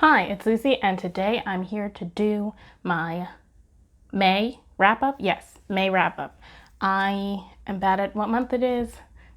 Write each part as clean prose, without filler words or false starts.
Hi, it's Lucy, and today I'm here to do my May wrap-up. Yes, May wrap-up. I am bad at what month it is.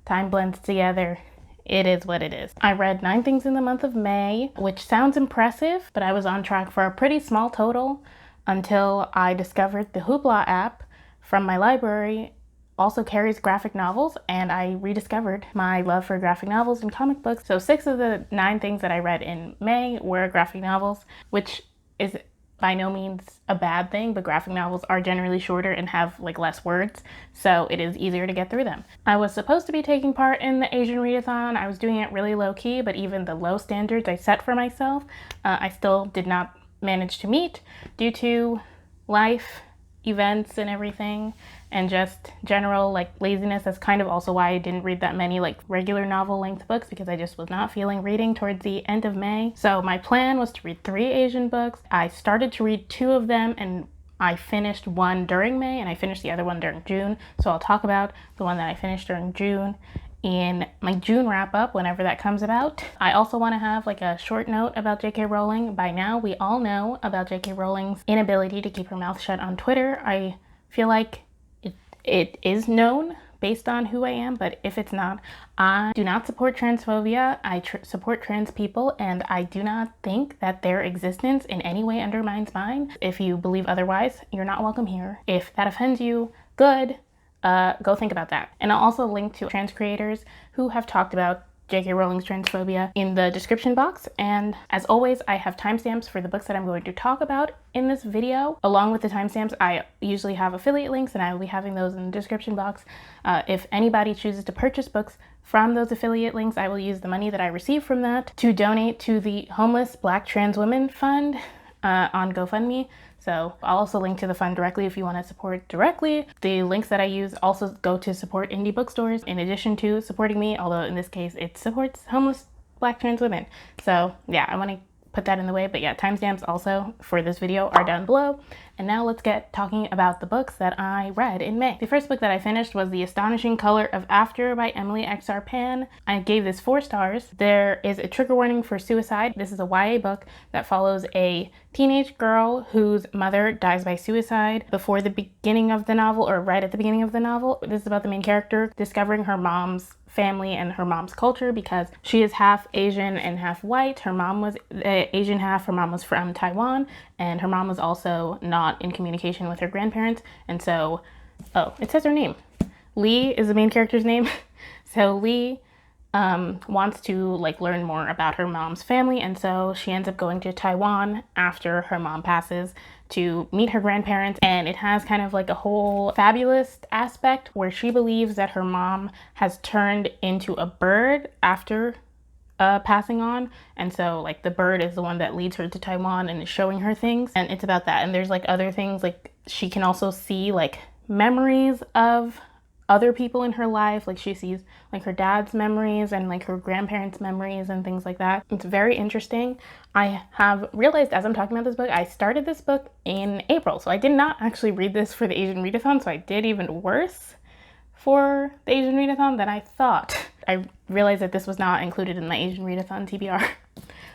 Time blends together. It is what it is. I read 9 things in the month of May, which sounds impressive, but I was on track for a pretty small total until I discovered the Hoopla app from my library also carries graphic novels, and I rediscovered my love for graphic novels and comic books. So 6 of the 9 things that I read in May were graphic novels, which is by no means a bad thing, but graphic novels are generally shorter and have less words, so it is easier to get through them. I was supposed to be taking part in the Asian readathon. I was doing it really low-key, but even the low standards I set for myself, I still did not manage to meet due to life, events and everything, and just general laziness. That's kind of also why I didn't read that many regular novel length books, because I just was not feeling reading towards the end of May. So my plan was to read 3 Asian books. I started to read 2 of them, and I finished one during May and I finished the other one during June. So I'll talk about the one that I finished during June in my June wrap up whenever that comes about. I also want to have a short note about J.K. Rowling. By now we all know about J.K. Rowling's inability to keep her mouth shut on Twitter. I feel like it is known based on who I am, but if it's not, I do not support transphobia. I support trans people, and I do not think that their existence in any way undermines mine. If you believe otherwise, you're not welcome here. If that offends you, good. Go think about that. And I'll also link to trans creators who have talked about J.K. Rowling's transphobia in the description box. And as always, I have timestamps for the books that I'm going to talk about in this video. Along with the timestamps, I usually have affiliate links, and I will be having those in the description box. If anybody chooses to purchase books from those affiliate links, I will use the money that I receive from that to donate to the Homeless Black Trans Women Fund on GoFundMe. So I'll also link to the fund directly if you want to support directly. The links that I use also go to support indie bookstores in addition to supporting me, although in this case it supports homeless Black trans women. So yeah, I want to put that in the way, but yeah, timestamps also for this video are down below. And now let's get talking about the books that I read in May. The first book that I finished was The Astonishing Color of After by Emily X.R. Pan. I gave this 4 stars. There is a trigger warning for suicide. This is a YA book that follows a teenage girl whose mother dies by suicide before the beginning of the novel, or right at the beginning of the novel. This is about the main character discovering her mom's family and her mom's culture, because she is half Asian and half white. Her mom was Asian half. Her mom was from Taiwan, and her mom was also not in communication with her grandparents. And so, oh, it says her name. Lee is the main character's name. So Lee wants to learn more about her mom's family, and so she ends up going to Taiwan after her mom passes to meet her grandparents. And it has kind of a whole fabulous aspect where she believes that her mom has turned into a bird after passing on, and so the bird is the one that leads her to Taiwan and is showing her things, and it's about that. And there's other things, she can also see memories of other people in her life. She sees her dad's memories and her grandparents' memories and things like that. It's very interesting. I have realized as I'm talking about this book, I started this book in April, so I did not actually read this for the Asian readathon, so I did even worse for the Asian readathon than I thought. I realized that this was not included in my Asian readathon TBR.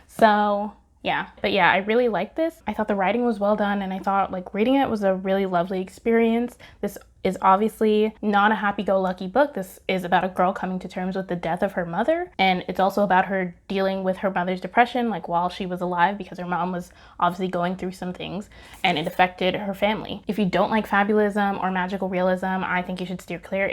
So yeah, but yeah, I really liked this. I thought the writing was well done, and I thought reading it was a really lovely experience. This is obviously not a happy-go-lucky book. This is about a girl coming to terms with the death of her mother, and it's also about her dealing with her mother's depression while she was alive, because her mom was obviously going through some things and it affected her family. If you don't like fabulism or magical realism, I think you should steer clear.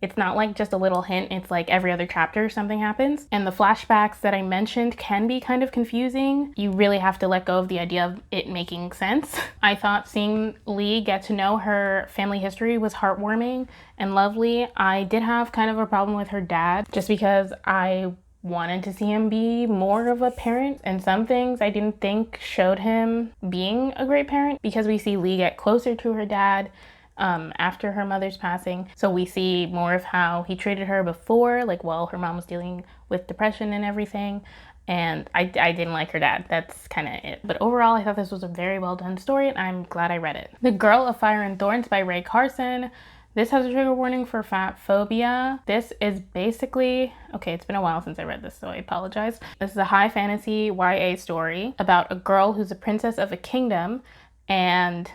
It's not just a little hint, it's every other chapter something happens. And the flashbacks that I mentioned can be kind of confusing. You really have to let go of the idea of it making sense. I thought seeing Lee get to know her family history was heartwarming and lovely. I did have kind of a problem with her dad, just because I wanted to see him be more of a parent, and some things I didn't think showed him being a great parent, because we see Lee get closer to her dad after her mother's passing. So we see more of how he treated her before, while her mom was dealing with depression and everything. And I didn't like her dad. That's kind of it. But overall, I thought this was a very well done story, and I'm glad I read it. The Girl of Fire and Thorns by Carson. This has a trigger warning for fat phobia. This is basically, okay, it's been a while since I read this, so I apologize. This is a high fantasy YA story about a girl who's a princess of a kingdom, and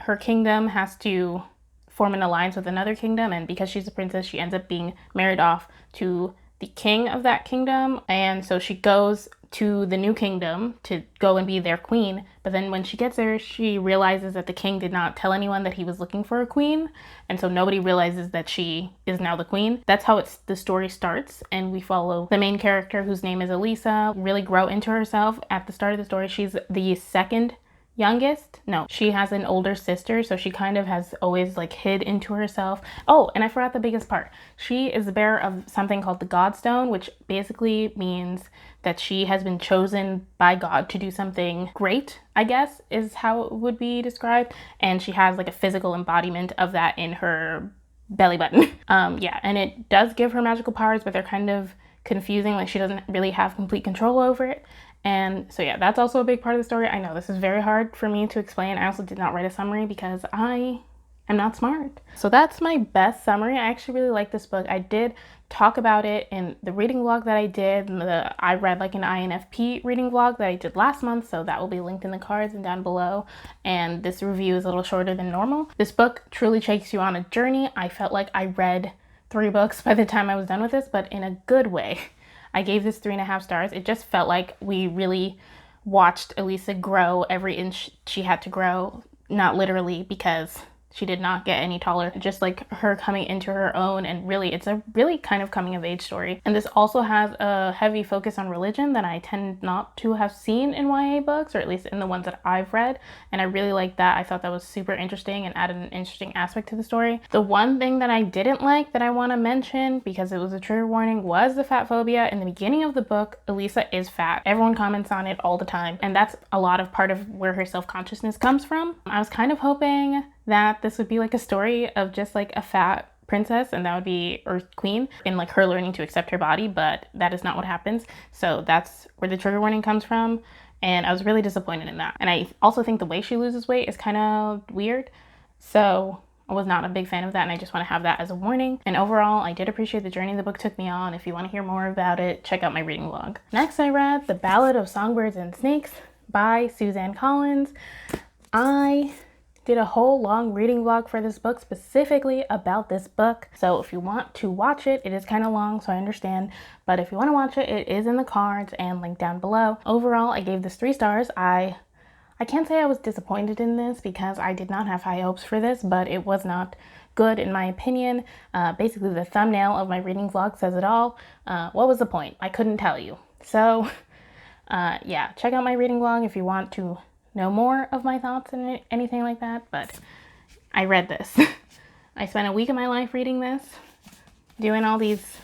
her kingdom has to form an alliance with another kingdom, and because she's a princess, she ends up being married off to the king of that kingdom, and so she goes to the new kingdom to go and be their queen. But then when she gets there, she realizes that the king did not tell anyone that he was looking for a queen, and so nobody realizes that she is now the queen. That's how the story starts, and we follow the main character, whose name is Elisa, really grow into herself. At the start of the story, she's the second youngest. No, she has an older sister, so she kind of has always like hid into herself. Oh, and I forgot the biggest part. She is the bearer of something called the Godstone, which basically means that she has been chosen by God to do something great, I guess, is how it would be described. And she has like a physical embodiment of that in her belly button. Yeah, and it does give her magical powers, but they're kind of confusing. Like, she doesn't really have complete control over it. And so yeah, that's also a big part of the story. I know this is very hard for me to explain. I also did not write a summary because I am not smart. So that's my best summary. I actually really like this book. I did talk about it in the reading vlog that I did. I read like an INFP reading vlog that I did last month, so that will be linked in the cards and down below. And this review is a little shorter than normal. This book truly takes you on a journey. I felt like I read 3 books by the time I was done with this, but in a good way. I gave this 3.5 stars. It just felt like we really watched Elisa grow every inch she had to grow. Not literally, because she did not get any taller. Just like her coming into her own, and really, it's a really kind of coming of age story. And this also has a heavy focus on religion that I tend not to have seen in YA books, or at least in the ones that I've read. And I really liked that. I thought that was super interesting and added an interesting aspect to the story. The one thing that I didn't like that I want to mention, because it was a trigger warning, was the fat phobia. In the beginning of the book, Elisa is fat. Everyone comments on it all the time. And that's a lot of part of where her self-consciousness comes from. I was kind of hoping that this would be like a story of just like a fat princess, and that would be, or queen, and like her learning to accept her body, but that is not what happens. So that's where the trigger warning comes from, and I was really disappointed in that. And I also think the way she loses weight is kind of weird, so I was not a big fan of that, and I just want to have that as a warning. And overall, I did appreciate the journey the book took me on. If you want to hear more about it, check out my reading vlog. Next, I read The Ballad of Songbirds and Snakes by Suzanne Collins. I did a whole long reading vlog for this book specifically about this book. So if you want to watch it, it is kind of long, so I understand. But if you want to watch it, it is in the cards and linked down below. Overall, I gave this 3 stars. I can't say I was disappointed in this because I did not have high hopes for this, but it was not good in my opinion. Basically, the thumbnail of my reading vlog says it all. What was the point? I couldn't tell you. So yeah, check out my reading vlog if you want to know more of my thoughts and anything like that. But I read this. I spent a week of my life reading this, doing all these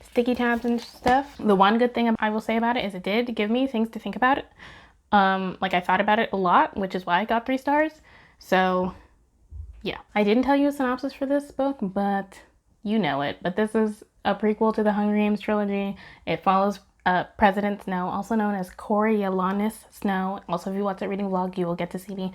sticky tabs and stuff. The one good thing I will say about it is it did give me things to think about it. Like, I thought about it a lot, which is why I got 3 stars. So yeah, I didn't tell you a synopsis for this book, but you know it. But this is a prequel to the Hunger Games trilogy. It follows President Snow, also known as Coriolanus Snow. Also, if you watch that reading vlog, you will get to see me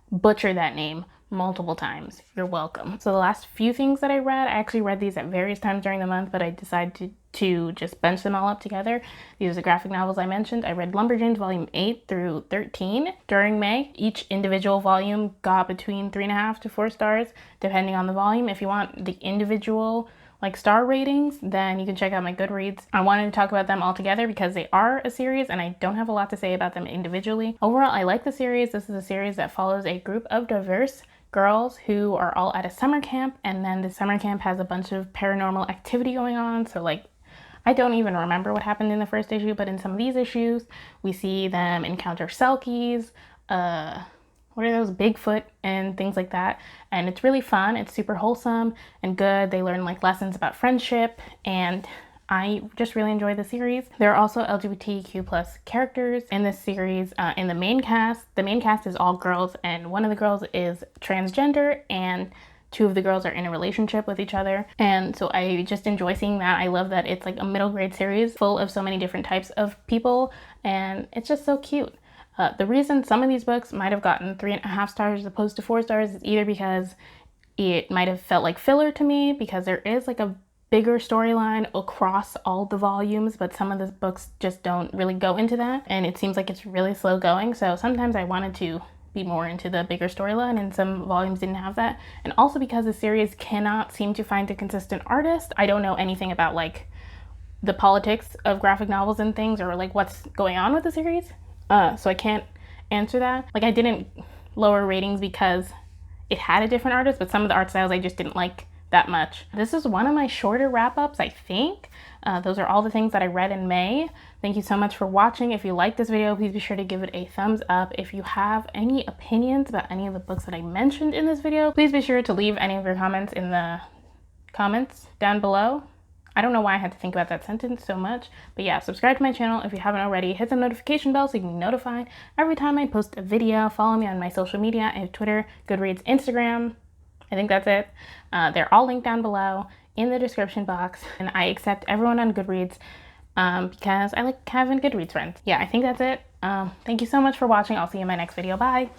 butcher that name multiple times. You're welcome. So the last few things that I read, I actually read these at various times during the month, but I decided to just bunch them all up together. These are the graphic novels I mentioned. I read Lumberjanes volume 8 through 13 during May. Each individual volume got between 3.5 to 4 stars, depending on the volume. If you want the individual like star ratings, then you can check out my Goodreads. I wanted to talk about them all together because they are a series and I don't have a lot to say about them individually. Overall, I like the series. This is a series that follows a group of diverse girls who are all at a summer camp, and then the summer camp has a bunch of paranormal activity going on. So like, I don't even remember what happened in the first issue, but in some of these issues, we see them encounter Selkies, what are those, Bigfoot and things like that. And it's really fun. It's super wholesome and good. They learn like lessons about friendship, and I just really enjoy the series. There are also LGBTQ plus characters in this series. In the main cast is all girls, and one of the girls is transgender, and 2 of the girls are in a relationship with each other. And so I just enjoy seeing that. I love that it's like a middle grade series full of so many different types of people, and it's just so cute. The reason some of these books might have gotten 3.5 stars as opposed to 4 stars is either because it might have felt like filler to me because there is like a bigger storyline across all the volumes, but some of the books just don't really go into that, and it seems like it's really slow going. So sometimes I wanted to be more into the bigger storyline, and some volumes didn't have that. And also because the series cannot seem to find a consistent artist. I don't know anything about like the politics of graphic novels and things, or like what's going on with the series, so I can't answer that. Like, I didn't lower ratings because it had a different artist, but some of the art styles I just didn't like that much. This is one of my shorter wrap-ups, I think. Those are all the things that I read in May. Thank you so much for watching. If you like this video, please be sure to give it a thumbs up. If you have any opinions about any of the books that I mentioned in this video, please be sure to leave any of your comments in the comments down below. I don't know why I had to think about that sentence so much, but yeah, subscribe to my channel if you haven't already. Hit the notification bell so you can be notified every time I post a video. Follow me on my social media. I have Twitter, Goodreads, Instagram. I think that's it. They're all linked down below in the description box, and I accept everyone on Goodreads because I like having Goodreads friends. Yeah, I think that's it. Thank you so much for watching. I'll see you in my next video. Bye.